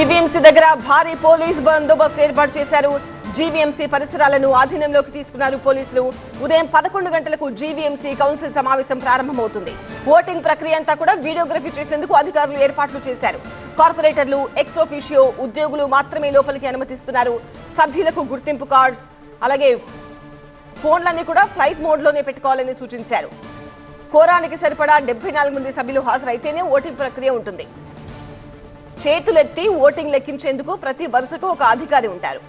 GVMC దగ్గర భారీ police బందోబస్తు ఏర్పాటు చేశారు. జీవీఎంసీ పరిసరాలను ఆధీనంలోకి తీసుకున్నారు పోలీసులు. ఉదయం 11 గంటలకు జీవీఎంసీ కౌన్సిల్ సమావేశం ప్రారంభమవుతుంది. ఓటింగ్ ప్రక్రియ అంతా కూడా వీడియోగ్రఫీ చేసేందుకు అధికారులు ఏర్పాట్లు చేశారు. కార్పొరేటర్లు, ఎక్స్ ఆఫీషియో ఉద్యోగులు మాత్రమే లోపలికి అనుమతిస్తున్నారు. సభ్యులకు గుర్తింపు కార్డ్స్ అలాగే ఫోన్లన్నీ కూడా ఫ్లైట్ మోడ్లోనే పెట్టుకోవాలని సూచించారు. కోరానికి సరిపడా 74 మంది సభ్యులు హాజరైతేనే ఓటింగ్ ప్రక్రియ ఉంటుంది. చేతులెత్తి ఓటింగ్ లెక్కించేందుకు ప్రతి వరుసకు ఒక అధికారి ఉంటారు.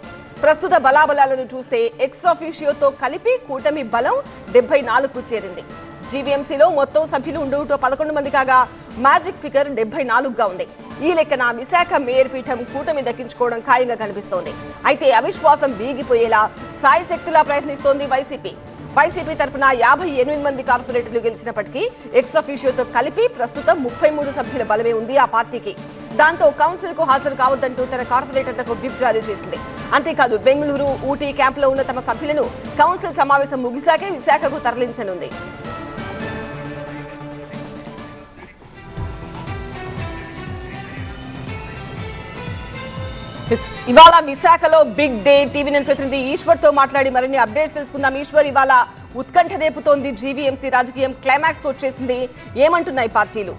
ప్రస్తుత బలాబలాలను చూస్తే ఎక్స్ ఆఫీషియోతో కలిపి కూటమి బలం 74కు చేరింది. జీవీఎంసీలో మొత్తం సభ్యులు ఉండటంతో 11 మంది కాగా మ్యాజిక్ ఫిగర్ 74గా ఉంది. ఈ లెక్కన విశాఖ మేయర్ పీఠం కూటమి దక్కించుకోవడం ఖాయంగా కనిపిస్తోంది. అయితే అవిశ్వాసం వీగిపోయేలా సాయశక్తులా ప్రయత్నిస్తోంది వైసీపీ తరఫున 58 మంది కార్పొరేటర్లు గెలిచినప్పటికీ ఎక్స్ ఆఫీషియోతో కలిపి ప్రస్తుతం 33 సభ్యుల బలమే ఉంది ఆ పార్టీకి. దాంతో కౌన్సిల్ కు హాజరు కావద్దంటూ తన కార్పొరేటర్లకు విప్ జారీ చేసింది. అంతేకాదు బెంగళూరు, ఊటీ క్యాంపులో ఉన్న తమ సభ్యులను కౌన్సిల్ సమావేశం ముగిశాకే విశాఖకు తరలించనుంది. ఇవాళ విశాఖలో బిగ్ డే. టీవీ9 ప్రతినిధి ఈశ్వర్ తో మాట్లాడి మరిన్ని అప్డేట్స్ తెలుసుకుందాం. ఈశ్వర్, ఇవాళ ఉత్కంఠ రేపుతోంది జీవీఎంసీ రాజకీయం, క్లైమాక్స్ కు వచ్చేసింది. ఏమంటున్నాయి పార్టీలు?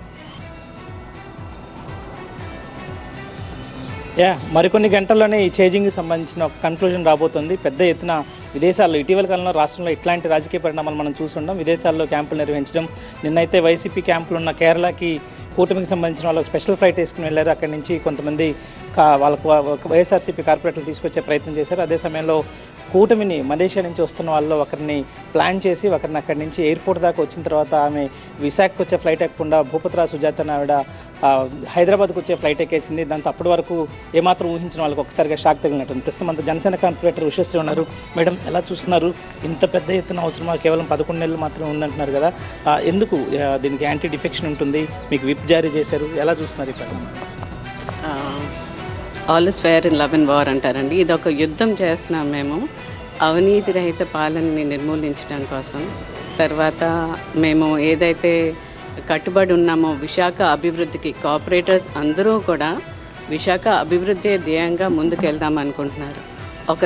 మరికొన్ని గంటల్లోనే ఈ చేంజింగ్కి సంబంధించిన ఒక కన్క్లూజన్ రాబోతుంది. పెద్ద ఎత్తున విదేశాల్లో ఇటీవల కాలంలో రాష్ట్రంలో ఇట్లాంటి రాజకీయ పరిణామాలు మనం చూస్తుంటాం. విదేశాల్లో క్యాంపులు నిర్వహించడం, నిన్నైతే వైసీపీ క్యాంపులు ఉన్న కేరళకి కూటమికి సంబంధించిన వాళ్ళకి స్పెషల్ ఫ్లైట్ వేసుకుని వెళ్ళారు. అక్కడి నుంచి కొంతమంది వాళ్ళకు వైఎస్ఆర్సీపీ కార్పొరేటర్లు తీసుకొచ్చే ప్రయత్నం చేశారు. అదే సమయంలో కూటమిని మలేషియా నుంచి వస్తున్న వాళ్ళలో ఒకరిని ప్లాన్ చేసి ఒకరిని అక్కడి నుంచి ఎయిర్పోర్ట్ దాకా వచ్చిన తర్వాత ఆమె విశాఖకు వచ్చే ఫ్లైట్ ఎక్కకుండా భూపతిరాజు సుజాత ఆవిడ హైదరాబాద్కు వచ్చే ఫ్లైట్ ఎక్కేసింది. దాంతో అప్పటి వరకు ఏమాత్రం ఊహించిన వాళ్ళకి ఒకసారిగా షాక్ తగిలినట్టుంది. ప్రస్తుతం అంతా జనసేన కార్పొరేటర్ ఉషశ్రీ ఉన్నారు. మేడం, ఎలా చూస్తున్నారు? ఇంత పెద్ద ఎత్తున అవసరమా? కేవలం 11 నెలలు మాత్రమే ఉందంటున్నారు కదా, ఎందుకు దీనికి యాంటీ డిఫెక్షన్ ఉంటుంది? మీకు విప్ జారీ చేశారు, ఎలా చూస్తున్నారు ఇక్కడ? All is fair in love and war అంటారండి. ఇది ఒక యుద్ధం చేస్తున్నాం మేము అవినీతి రహిత పాలనని నిర్మూలించడం కోసం. తర్వాత మేము ఏదైతే కట్టుబడి ఉన్నామో విశాఖ అభివృద్ధికి, కార్పొరేటర్స్ అందరూ కూడా విశాఖ అభివృద్ధి ధ్యేయంగా ముందుకెళ్దాం అనుకుంటున్నారు. ఒక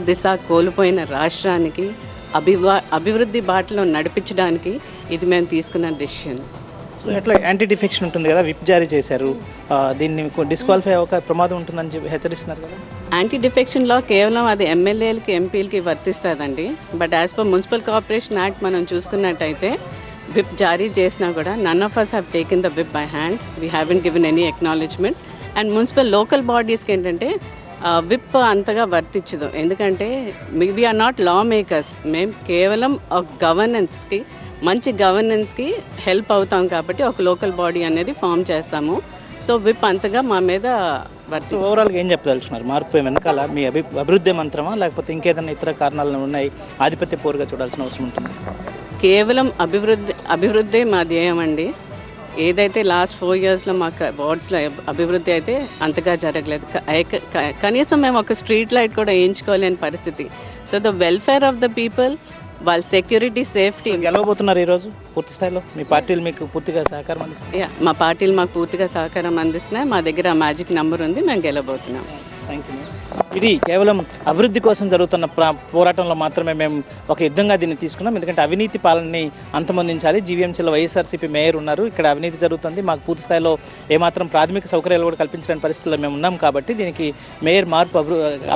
దిశ కోల్పోయిన రాష్ట్రానికి అభివృద్ధి బాటలో నడిపించడానికి ఇది మేము తీసుకున్న డెసిషన్. సో ఎట్లా యాంటీ డిఫెక్షన్ ఉంటుంది కదా, విప్ జారీ చేశారు, దీన్ని డిస్క్వాలిఫై అవ్వక ప్రమాదం ఉంటుందని చెప్పి హెచ్చరిస్తున్నారు కదా. యాంటీ డిఫెక్షన్లో కేవలం అది ఎమ్మెల్యేలకి, ఎంపీలకి వర్తిస్తుందండి. But as per municipal corporation act మనం చూసుకున్నట్టయితే విప్ జారీ చేసినా కూడా none of us have taken the whip by hand. We haven't given any acknowledgement. And municipal local బాడీస్కి ఏంటంటే విప్ అంతగా వర్తించదు. ఎందుకంటే వీఆర్ నాట్ లా మేకర్స్. మేము కేవలం ఒక గవర్నెన్స్కి, మంచి గవర్నెన్స్కి హెల్ప్ అవుతాం కాబట్టి ఒక లోకల్ బాడీ అనేది ఫామ్ చేస్తాము. సో విప్ అంతగా మా మీద వర్తి. ఓవరాల్గా ఏం చెప్పదలుచున్నారు? మార్పు వెనకాల మీ అభివృద్ధి మంత్రమా, లేకపోతే ఇంకేదైనా ఇతర కారణాలు ఉన్నాయి, ఆధిపత్య పోరుగా చూడాల్సిన అవసరం ఉంటుంది? కేవలం అభివృద్ధి మా ధ్యేయం అండి. ఏదైతే లాస్ట్ 4 yearsలో మాకు వార్డ్స్లో అభివృద్ధి అయితే అంతగా జరగలేదు. కనీసం మేము ఒక స్ట్రీట్ లైట్ కూడా వేయించుకోలేని పరిస్థితి. So the welfare of the people, వాళ్ళ సెక్యూరిటీ, సేఫ్టీ. గెలవబోతున్నారు ఈరోజు పూర్తి స్థాయిలో? మీ పార్టీలు మీకు పూర్తిగా సహకారం అందిస్తాయి? మా పార్టీలు మాకు పూర్తిగా సహకారం అందిస్తున్నాయి. మా దగ్గర మ్యాజిక్ నెంబర్ ఉంది, మేము గెలవబోతున్నాం. Thank you. ఇది కేవలం అభివృద్ధి కోసం జరుగుతున్న పోరాటంలో మాత్రమే మేము ఒక యుద్ధంగా దీన్ని తీసుకున్నాం. ఎందుకంటే అవినీతి పాలనని అంతమొందించాలి. జీవీఎంసీలో వైఎస్ఆర్సీపీ మేయర్ ఉన్నారు, ఇక్కడ అవినీతి జరుగుతుంది, మాకు పూర్తి స్థాయిలో ఏమాత్రం ప్రాథమిక సౌకర్యాలు కూడా కల్పించడానికి పరిస్థితుల్లో మేము ఉన్నాం. కాబట్టి దీనికి మేయర్ మార్పు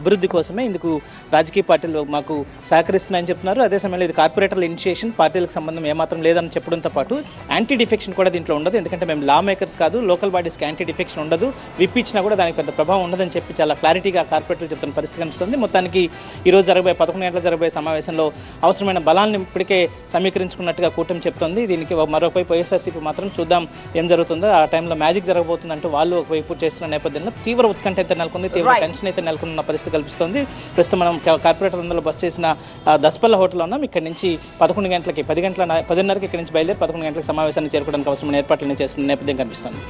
అభివృద్ధి కోసమే ఇందుకు రాజకీయ పార్టీలు మాకు సహకరిస్తున్నాయని చెప్తున్నారు. అదే సమయంలో ఇది కార్పొరేటర్ల ఇనిషియేషన్, పార్టీలకు సంబంధం ఏమాత్రం లేదని చెప్పడంతో పాటు యాంటీ డిఫెక్షన్ కూడా దీంట్లో ఉండదు. ఎందుకంటే మేము లా మేకర్స్ కాదు, లోకల్ బాడీస్కి యాంటీ డిఫెక్షన్ ఉండదు. విప్ ఇచ్చినా కూడా దానికి పెద్ద ప్రభావం ఉండదని చెప్పి చాలా క్లారిటీగా కార్పొరేటర్లు చెప్తున్న పరిస్థితి కనిపిస్తుంది. మొత్తానికి ఈరోజు 11 గంటల జరగబోయే సమావేశంలో అవసరమైన బలాన్ని ఇప్పటికే సమీకరించుకున్నట్టుగా కూటమి చెప్తోంది. దీనికి మరొకవైపు వైఎస్ఆర్సీపీ మాత్రం చూద్దాం ఏం జరుగుతుందో, ఆ టైంలో మ్యాజిక్ జరగబోతుందంటూ వాళ్ళు ఒకవైపు చేస్తున్న నేపథ్యంలో తీవ్ర ఉత్కంఠ అయితే నెలకొంది, తీవ్ర టెన్షన్ అయితే నెలకొన్న పరిస్థితి కల్పిస్తుంది. ప్రస్తుతం మనం కార్పొరేటర్ అందరూ బస్ చేసిన దస్పల్ల హోటల్లో ఉన్నాం. ఇక్కడ నుంచి 11 గంటలకి 10:30కి ఇక్కడ నుంచి బయలుదేరి 11 గంటలకు సమావేశాన్ని చేరుకోవడానికి అవసరమైన ఏర్పాట్లను చేస్తున్న నేపథ్యం కనిపిస్తుంది.